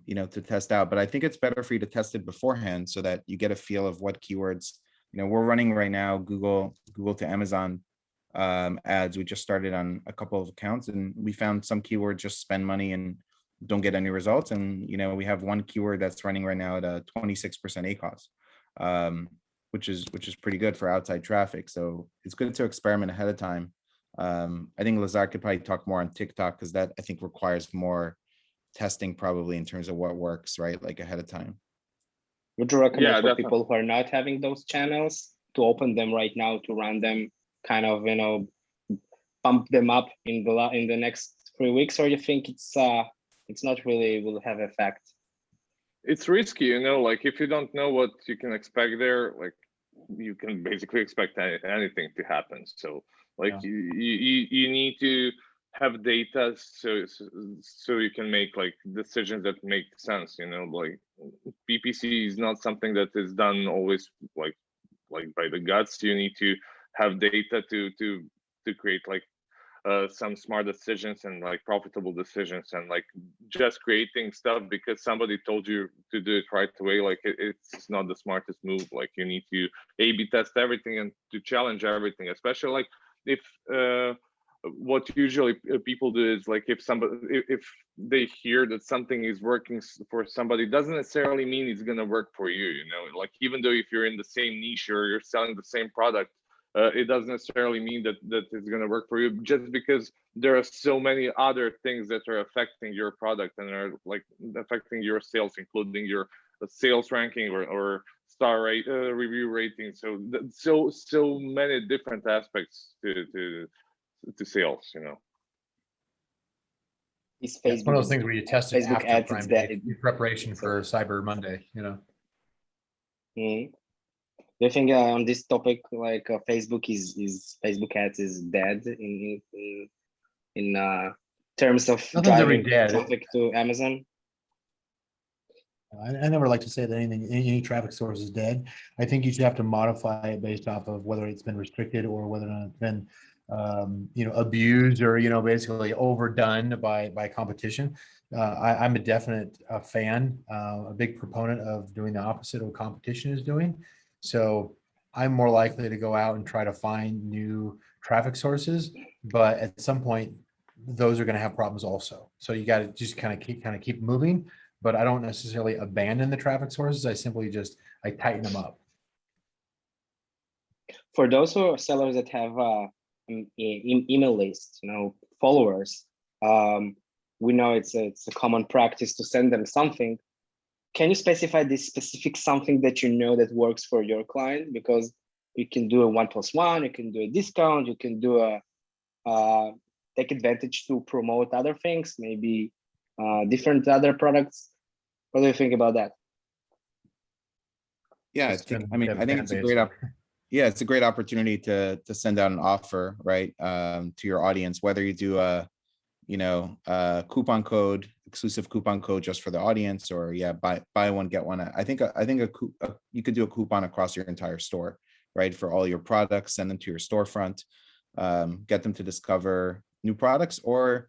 you know, to test out. But I think it's better for you to test it beforehand so that you get a feel of what keywords, you know, we're running right now, Google to Amazon ads. We just started on a couple of accounts and we found some keywords just spend money and don't get any results. And, you know, we have one keyword that's running right now at a 26% ACoS, which is pretty good for outside traffic. So it's good to experiment ahead of time. I think Lazar could probably talk more on TikTok because that I think requires more testing probably in terms of what works, right? Like ahead of time. Would you recommend for definitely. people who are not having those channels to open them right now, to run them, kind of, you know, pump them up in the next 3 weeks, or you think it's not really will have effect? It's risky, you know, like if you don't know what you can expect there, like you can basically expect anything to happen. So like you need to have data so you can make like decisions that make sense, you know. Like PPC is not something that is done always like by the guts. You need to have data to create like some smart decisions and like profitable decisions, and like just creating stuff because somebody told you to do it right away, like it's not the smartest move. Like you need to A/B test everything and to challenge everything, especially like if what usually people do is like if they hear that something is working for somebody, doesn't necessarily mean it's going to work for you, you know. Like even though if you're in the same niche or you're selling the same product, it doesn't necessarily mean that it's going to work for you, just because there are so many other things that are affecting your product and are like affecting your sales, including your sales ranking or star rate, review rating. So many different aspects to sales, you know. It's It's one of those things where you test it Facebook after ads, Prime Day in preparation for Cyber Monday, you know. Mm-hmm. Do you think on this topic, like Facebook is Facebook ads is dead in terms of driving traffic to Amazon? I never like to say that any traffic source is dead. I think you should have to modify it based off of whether it's been restricted or whether or not it's been you know, abused or, you know, basically overdone by competition. I'm a definite fan, a big proponent of doing the opposite of what competition is doing. So I'm more likely to go out and try to find new traffic sources, but at some point those are going to have problems also. So you got to just kind of keep moving, but I don't necessarily abandon the traffic sources. I simply I tighten them up. For those who are sellers that have email lists, you know, followers, we know it's a common practice to send them something. Can you specify this specific something that you know that works for your client? Because you can do a 1+1, you can do a discount, you can do a take advantage to promote other things, maybe different other products. What do you think about that? Yeah, I think it's a great it's a great opportunity to send out an offer, right, to your audience, whether you do a, you know, coupon code, exclusive coupon code just for the audience, or buy one get one. I think you could do a coupon across your entire store, right, for all your products. Send them to your storefront, get them to discover new products, or,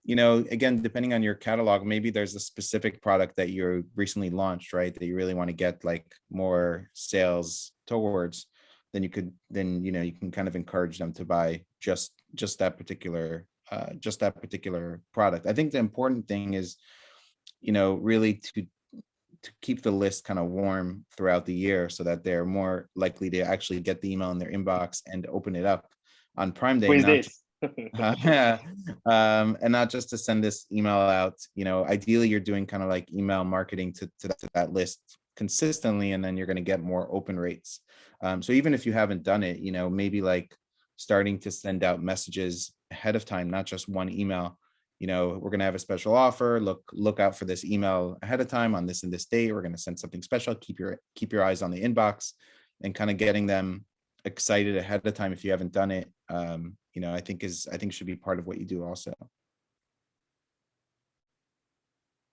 you know, again, depending on your catalog, maybe there's a specific product that you recently launched, right, that you really want to get like more sales towards. Then you know, you can kind of encourage them to buy just that particular product. I think the important thing is, you know, really to keep the list kind of warm throughout the year so that they're more likely to actually get the email in their inbox and open it up on Prime Day. And not just to send this email out. You know, ideally you're doing kind of like email marketing to that list consistently, and then you're going to get more open rates. So even if you haven't done it, you know, maybe like starting to send out messages ahead of time, not just one email. You know, we're going to have a special offer. Look out for this email ahead of time on this and this day. We're going to send something special. Keep your eyes on the inbox, and kind of getting them excited ahead of time if you haven't done it. You know, I think should be part of what you do also.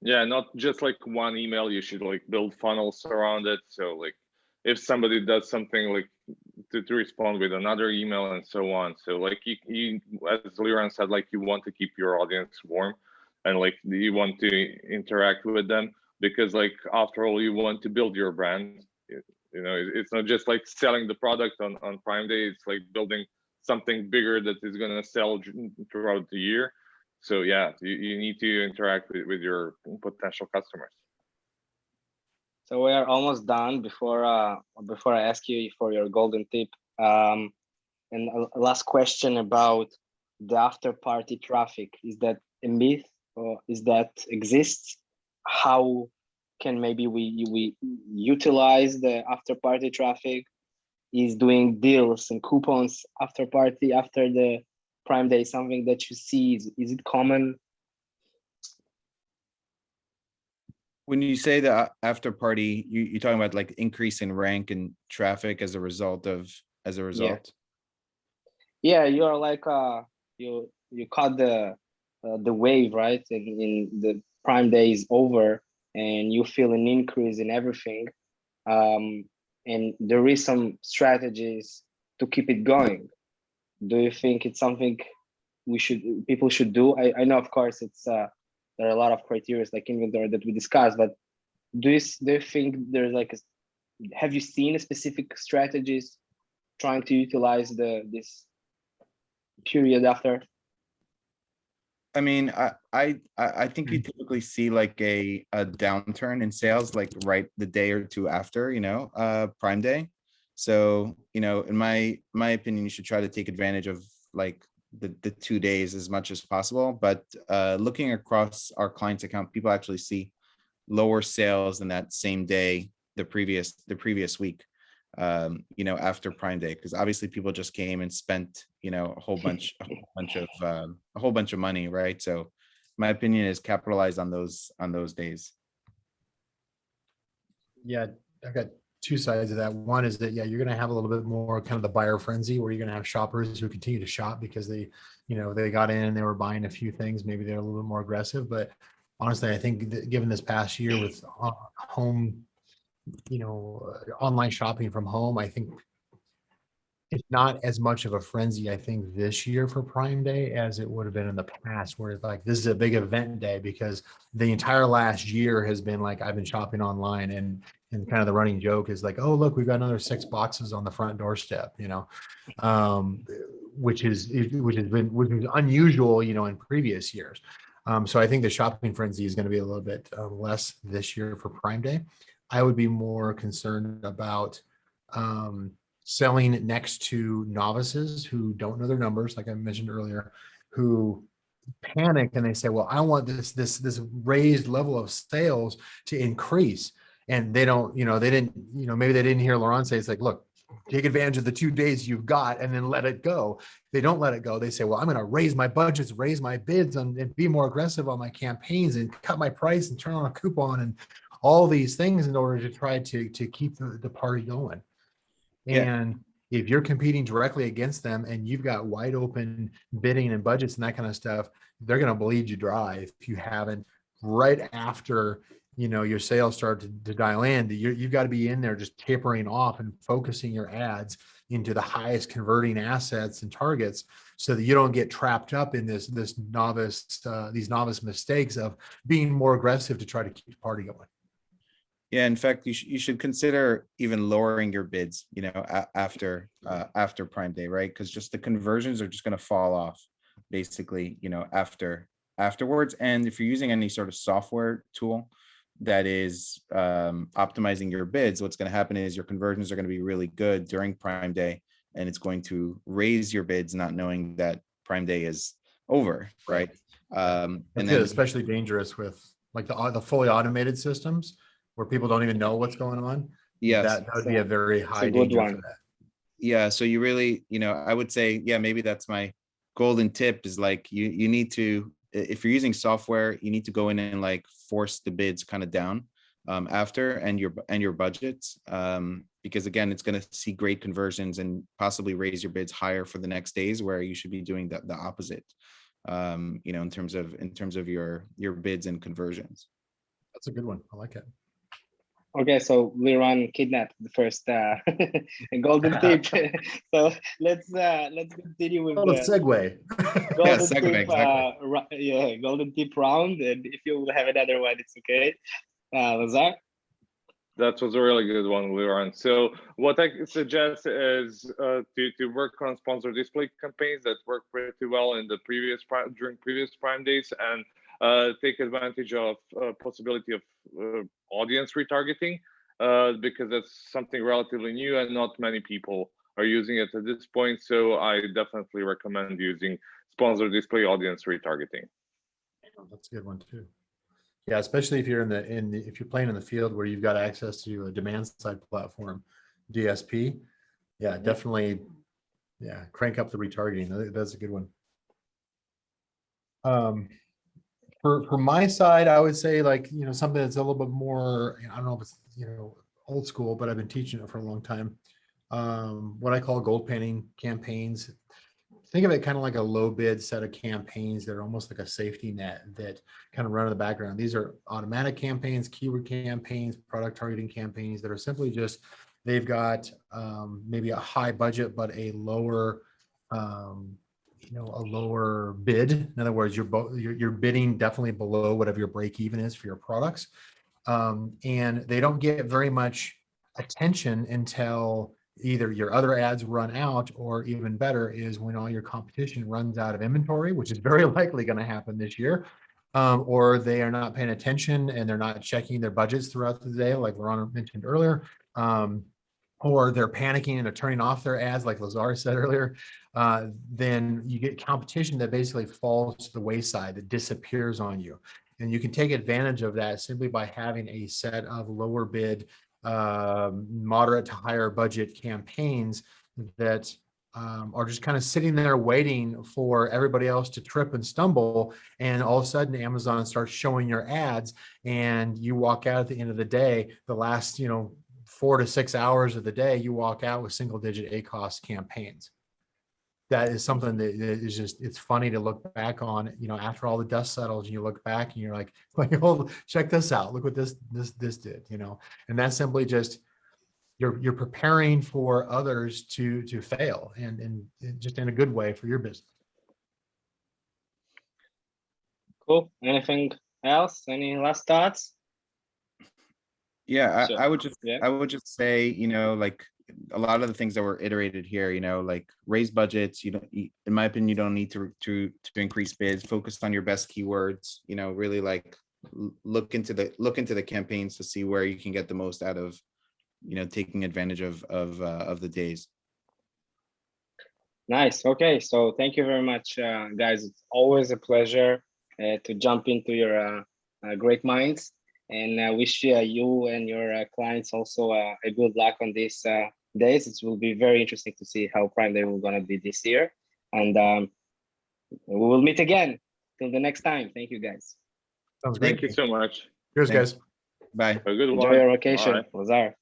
Yeah, not just like one email. You should like build funnels around it. So like if somebody does something, like to respond with another email and so on. So like you as Liran said, like you want to keep your audience warm, and like you want to interact with them, because like after all, you want to build your brand. You know, it's not just like selling the product on Prime Day. It's like building something bigger that is going to sell throughout the year. So yeah, you need to interact with your potential customers. So we are almost done. Before I ask you for your golden tip, and a last question about the after party traffic. Is that a myth, or is that exists? How can maybe we utilize the after party traffic? Is doing deals and coupons after party, after the Prime Day, something that you see? Is it common? When you say the after party, you're talking about like increase in rank and traffic as a result. Yeah, you are like you caught the wave, right? In the Prime Day is over, and you feel an increase in everything. And there is some strategies to keep it going. Do you think it's something people should do? I know, of course, it's there are a lot of criteria like inventory that we discussed, but do you think there's like have you seen a specific strategies trying to utilize this period after? I mean, I think you typically see like a downturn in sales like right the day or two after, you know, Prime Day. So, you know, in my opinion, you should try to take advantage of like the 2 days as much as possible. But looking across our clients' account, people actually see lower sales than that same day the previous week. You know, after Prime Day, because obviously people just came and spent, you know, a whole bunch of money, right? So my opinion is capitalize on those days. Yeah, I've got two sides of that. One is that, yeah, you're going to have a little bit more kind of the buyer frenzy, where you're going to have shoppers who continue to shop because they, you know, they got in and they were buying a few things. Maybe they're a little bit more aggressive, but honestly, I think that given this past year with home, you know, online shopping from home, I think it's not as much of a frenzy, I think, this year for Prime Day as it would have been in the past, where it's like, this is a big event day, because the entire last year has been like, I've been shopping online, and kind of the running joke is like, oh, look, we've got another 6 boxes on the front doorstep, you know, which is unusual, you know, in previous years. So I think the shopping frenzy is going to be a little bit less this year for Prime Day. I would be more concerned about selling next to novices who don't know their numbers, like I mentioned earlier, who panic and they say, well, I want this raised level of sales to increase. And they don't, you know, they didn't, you know, maybe they didn't hear Laurent say, it's like, look, take advantage of the 2 days you've got and then let it go. They don't let it go. They say, well, I'm going to raise my budgets, raise my bids, and be more aggressive on my campaigns and cut my price and turn on a coupon and all these things in order to try to keep the party going. Yeah. And if you're competing directly against them and you've got wide open bidding and budgets and that kind of stuff, they're going to bleed you dry if you haven't right after, you know, your sales start to dial in. You've got to be in there just tapering off and focusing your ads into the highest converting assets and targets, so that you don't get trapped up in these novice mistakes of being more aggressive to try to keep the party going. Yeah, in fact, you should consider even lowering your bids, you know, after Prime Day, right? Because just the conversions are just going to fall off, basically, you know, afterwards. And if you're using any sort of software tool that is optimizing your bids, what's going to happen is your conversions are going to be really good during Prime Day, and it's going to raise your bids, not knowing that Prime Day is over, right? And then especially dangerous with like the fully automated systems. where people don't even know what's going on. Yes. That would be a very high good danger one. for that. Yeah, so you really, I would say, yeah, maybe that's my golden tip is like you need to, if you're using software, you need to go in and like force the bids kind of down after and your budgets, because again, it's going to see great conversions and possibly raise your bids higher for the next days, where you should be doing the opposite, in terms of your bids and conversions. That's a good one. I like it. Okay, so we run kidnap the first golden tip. So let's continue with the segue. golden segue, tip. exactly. Golden tip round. And if you have another one, it's okay. Lazar? That was a really good one, Liran. So what I suggest is to work on sponsored display campaigns that work pretty well in the during previous Prime days, and take advantage of possibility of audience retargeting, because that's something relatively new and not many people are using it at this point. So I definitely recommend using sponsored display audience retargeting. That's a good one too. Yeah, especially if you're if you're playing in the field where you've got access to a demand side platform, DSP. Yeah, definitely. Yeah, crank up the retargeting. That's a good one. For my side, I would say like, something that's a little bit more, I don't know if it's, old school, but I've been teaching it for a long time. What I call gold panning campaigns. Think of it kind of like a low bid set of campaigns that are almost like a safety net that kind of run in the background. These are automatic campaigns, keyword campaigns, product targeting campaigns that are simply just, they've got maybe a high budget, but a lower, a lower bid. In other words, you're bidding definitely below whatever your break even is for your products. And they don't get very much attention until either your other ads run out, or even better is when all your competition runs out of inventory, which is very likely going to happen this year, or they are not paying attention and they're not checking their budgets throughout the day, like Ron mentioned earlier, or they're panicking and they're turning off their ads, like Lazar said earlier. Then you get competition that basically falls to the wayside, that disappears on you. And you can take advantage of that simply by having a set of lower bid, moderate to higher budget campaigns that are just kind of sitting there waiting for everybody else to trip and stumble. And all of a sudden Amazon starts showing your ads and you walk out at the end of the day, the last, 4 to 6 hours of the day, you walk out with single digit ACoS campaigns. That is something that is just, it's funny to look back on, after all the dust settles and you look back and you're like, oh, check this out. Look what this did, and that's simply just, you're preparing for others to fail and just in a good way for your business. Cool. Anything else? Any last thoughts? Yeah, Sure. I would just, Yeah. I would just say, like a lot of the things that were iterated here, like raise budgets. In my opinion, you don't need to increase bids. Focus on your best keywords. Really like look into the campaigns to see where you can get the most out of, taking advantage of the days. Nice. Okay. So thank you very much, guys. It's always a pleasure to jump into your great minds, and I wish you and your clients also a good luck on these days. It will be very interesting to see how Prime Day will gonna be this year, and we will meet again. Till the next time. Thank you, guys. Sounds great. Thank you so much. Cheers, Thanks. guys. Bye. Have a good one. Enjoy your vacation, Bye. Lazar.